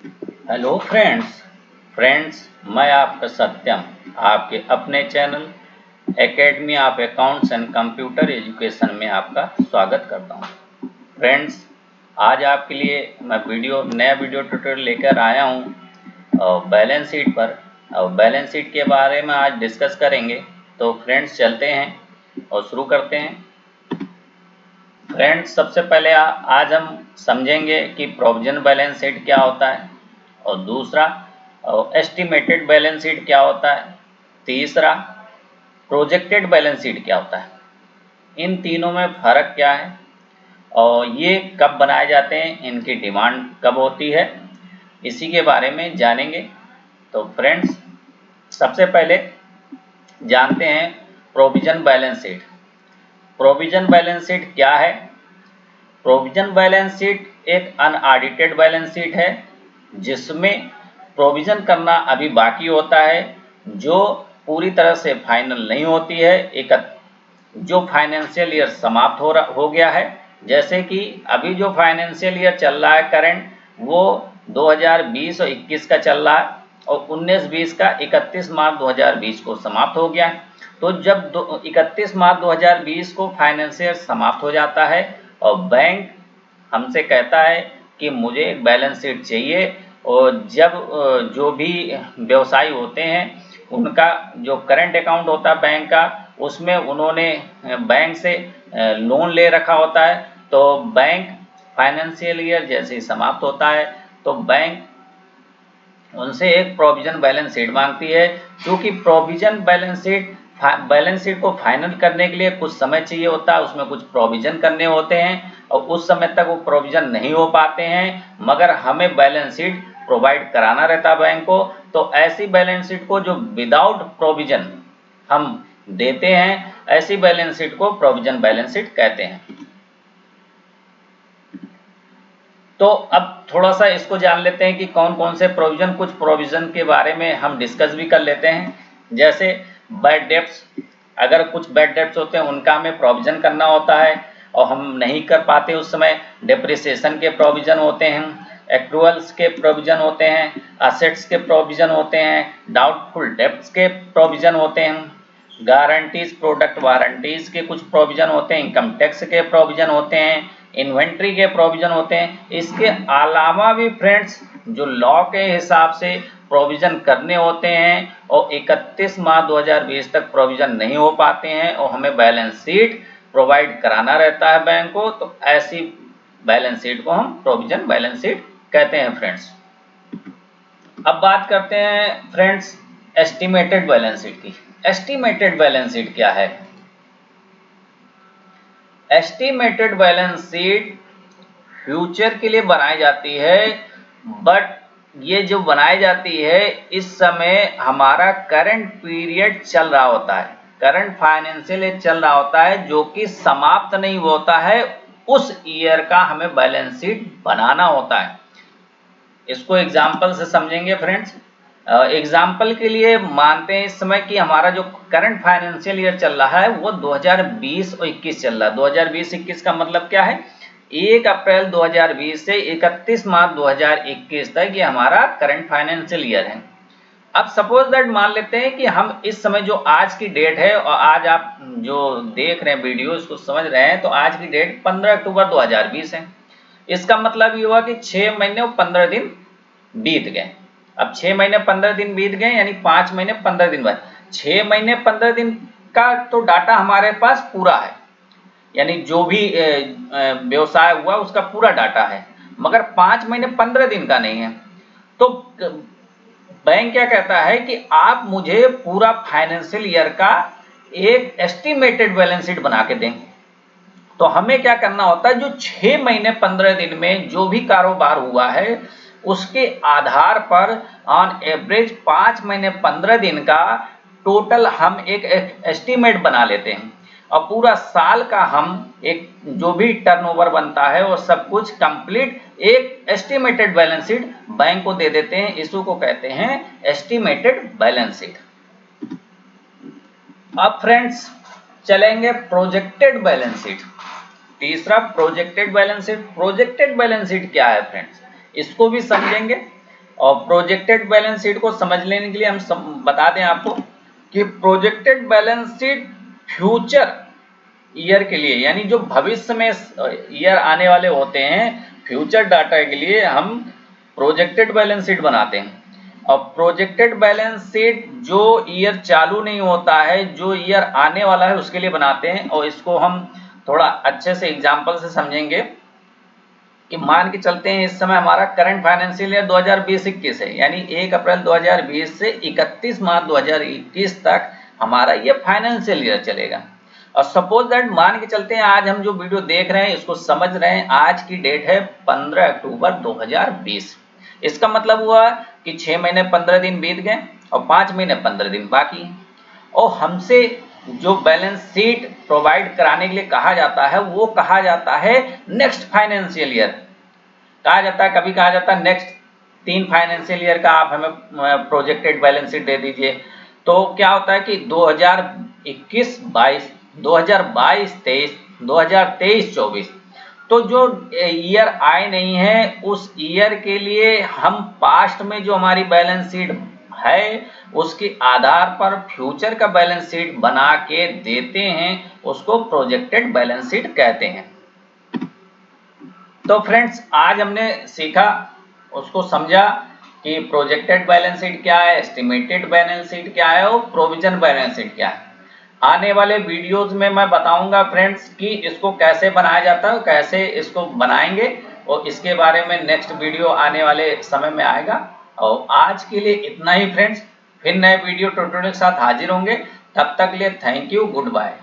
Hello friends मैं आपका सत्यम आपके अपने channel academy of accounts and computer education में आपका स्वागत करता हूं। फ्रेंड्स, आज आपके लिए मैं नया वीडियो ट्यूटोरियल लेकर आया हूं बैलेंस शीट पर। और बैलेंस शीट के बारे में आज डिस्कस करेंगे। तो फ्रेंड्स चलते हैं और शुरू करते हैं। फ्रेंड्स, सबसे पहले आज हम समझेंगे कि प्रोविजन बैलेंस शीट क्या होता है, और दूसरा एस्टिमेटेड बैलेंस शीट क्या होता है, तीसरा प्रोजेक्टेड बैलेंस शीट क्या होता है, इन तीनों में फ़र्क क्या है और ये कब बनाए जाते हैं, इनकी डिमांड कब होती है, इसी के बारे में जानेंगे। तो फ्रेंड्स, सबसे पहले जानते हैं provision balance sheet. Provision balance sheet क्या है? प्रोविजन बैलेंस शीट एक अनऑडिटेड बैलेंस शीट है जिसमें प्रोविजन करना अभी बाकी होता है, जो पूरी तरह से फाइनल नहीं होती है। एक जो फाइनेंशियल ईयर समाप्त हो गया है, जैसे कि अभी जो फाइनेंशियल ईयर चल रहा है करंट, वो 2020 और 21 का चल रहा है, और 19-20 का 31 मार्च 2020 को समाप्त हो गया है। तो जब 31 मार्च 2020 को फाइनेंशियल समाप्त हो जाता है और बैंक हमसे कहता है कि मुझे एक बैलेंस शीट चाहिए, और जब जो भी व्यवसायी होते हैं उनका जो करंट अकाउंट होता है बैंक का, उसमें उन्होंने बैंक से लोन ले रखा होता है। तो बैंक फाइनेंशियल ईयर जैसे ही समाप्त होता है तो बैंक उनसे एक प्रोविजन बैलेंस शीट मांगती है। क्योंकि प्रोविजन बैलेंस शीट को फाइनल करने के लिए कुछ समय चाहिए होता है, उसमें कुछ प्रोविजन करने होते हैं और उस समय तक वो प्रोविजन नहीं हो पाते हैं, मगर हमें बैलेंस शीट प्रोवाइड कराना रहता है बैंक को। तो ऐसी बैलेंस शीट को जो विदाउट प्रोविजन हम देते हैं, ऐसी बैलेंस शीट को प्रोविजन बैलेंस शीट कहते हैं। तो अब थोड़ा सा इसको जान लेते हैं कि कौन कौन से प्रोविजन, कुछ प्रोविजन के बारे में हम डिस्कस भी कर लेते हैं। जैसे बैड डेब्ट्स, अगर कुछ बैड डेब्ट्स होते हैं उनका हमें प्रोविजन करना होता है और हम नहीं कर पाते उस समय। डेप्रिसिएशन के प्रोविजन होते हैं, एक्रूअल्स के प्रोविजन होते हैं, असेट्स के प्रोविजन होते हैं, डाउटफुल डेब्ट्स के प्रोविजन होते हैं, गारंटीज, प्रोडक्ट वारंटीज के कुछ प्रोविजन होते हैं, इनकम टैक्स के प्रोविजन होते हैं, इन्वेंट्री के प्रोविजन होते हैं। इसके अलावा भी फ्रेंड्स जो लॉ के हिसाब से प्रोविजन करने होते हैं और 31 मार्च 2020 तक प्रोविजन नहीं हो पाते हैं और हमें बैलेंस शीट प्रोवाइड कराना रहता है बैंक को, तो ऐसी बैलेंस शीट को हम प्रोविजन बैलेंस शीट कहते हैं फ्रेंड्स। अब बात करते हैं फ्रेंड्स एस्टिमेटेड बैलेंस शीट की। एस्टिमेटेड बैलेंस शीट क्या है? एस्टिमेटेड बैलेंस शीट फ्यूचर के लिए बनाई जाती है, बट ये जो बनाई जाती है इस समय हमारा करंट पीरियड चल रहा होता है, करंट फाइनेंशियल ईयर चल रहा होता है, जो कि समाप्त नहीं होता है। उस ईयर का हमें बैलेंस शीट बनाना होता है। इसको एग्जाम्पल से समझेंगे फ्रेंड्स। एग्जाम्पल के लिए मानते हैं इस समय कि हमारा जो करंट फाइनेंशियल ईयर चल रहा है वो 2020 और 21 चल रहा है। 2020-21 का मतलब क्या है? 1 अप्रैल 2020 से 31 मार्च 2021 तक ये हमारा करंट फाइनेंशियल ईयर है। अब सपोज दैट मान लेते हैं कि हम इस समय जो आज की डेट है, और आज आप जो देख रहे हैं वीडियो इसको समझ रहे हैं, तो आज की डेट 15 अक्टूबर 2020 है। इसका मतलब ये हुआ कि 6 महीने और 15 दिन बीत गए। अब 6 महीने 15 दिन बीत गए, यानी 5 महीने 15 दिन बाद 6 महीने 15 दिन का तो डाटा हमारे पास पूरा है, यानी जो भी व्यवसाय हुआ उसका पूरा डाटा है, मगर 5 महीने 15 दिन का नहीं है। तो बैंक क्या कहता है कि आप मुझे पूरा फाइनेंशियल ईयर का एक एस्टिमेटेड बैलेंस शीट बना के दें। तो हमें क्या करना होता है, जो 6 महीने 15 दिन में जो भी कारोबार हुआ है उसके आधार पर ऑन एवरेज 5 महीने 15 दिन का टोटल हम एक एस्टीमेट बना लेते हैं, और पूरा साल का हम एक जो भी टर्नओवर बनता है वो सब कुछ कंप्लीट एक एस्टिमेटेड बैलेंस शीट बैंक को दे देते हैं। इसी को कहते हैं एस्टिमेटेड बैलेंस शीट। अब फ्रेंड्स चलेंगे प्रोजेक्टेड बैलेंस शीट। तीसरा projected balance sheet. Projected balance sheet क्या है फ्रेंड्स, इसको भी समझेंगे। और प्रोजेक्टेड बैलेंस शीट को समझ लेने के लिए हम बता दें आपको कि projected balance sheet future year के लिए, यानी जो भविष्य में ईयर आने वाले होते हैं, फ्यूचर डाटा के लिए हम प्रोजेक्टेड बैलेंस शीट बनाते हैं। और प्रोजेक्टेड बैलेंस शीट जो ईयर चालू नहीं होता है, जो ईयर आने वाला है उसके लिए बनाते हैं। और इसको हम थोड़ा अच्छे से एग्जांपल से समझेंगे कि मान के चलते हैं इस समय हमारा करंट फाइनेंशियल ईयर 2020-21 है, यानी 1 अप्रैल 2020 से 31 मार्च 2021 तक हमारा ये फाइनेंशियल ईयर चलेगा। और सपोज दैट मान के चलते हैं आज हम जो वीडियो देख रहे हैं इसको समझ रहे हैं, आज की डेट है 15 अक्टूबर 2020। इसका मतलब हुआ कि 6 महीने 15 दिन बीत गए और 5 महीने 15 दिन बाकी हैं। और हमसे जो बैलेंस शीट प्रोवाइड कराने के लिए कहा जाता है वो कहा जाता है नेक्स्ट फाइनेंशियल ईयर कहा जाता है। कभी कहा जाता है नेक्स्ट 3 फाइनेंशियल ईयर का आप हमें प्रोजेक्टेड बैलेंस शीट दे दीजिए। तो क्या होता है कि 2021-22, 2022-23, 2023-24 तो जो ईयर आए नहीं है उस ईयर के लिए हम पास्ट में जो हमारी बैलेंस शीट है उसके आधार पर फ्यूचर का बैलेंस शीट बना के देते हैं, उसको प्रोजेक्टेड बैलेंस शीट कहते हैं। तो फ्रेंड्स आज हमने सीखा, उसको समझा कि प्रोजेक्टेड बैलेंस शीट क्या है, एस्टिमेटेड बैलेंस शीट क्या है और प्रोविजन बैलेंस शीट क्या है। आने वाले वीडियोस में मैं बताऊंगा फ्रेंड्स कि इसको कैसे बनाया जाता है, कैसे इसको बनाएंगे, और इसके बारे में नेक्स्ट वीडियो आने वाले समय में आएगा। और आज के लिए इतना ही फ्रेंड्स, फिर नए वीडियो ट्यूटोरियल के साथ हाजिर होंगे। तब तक के लिए थैंक यू, गुड बाय।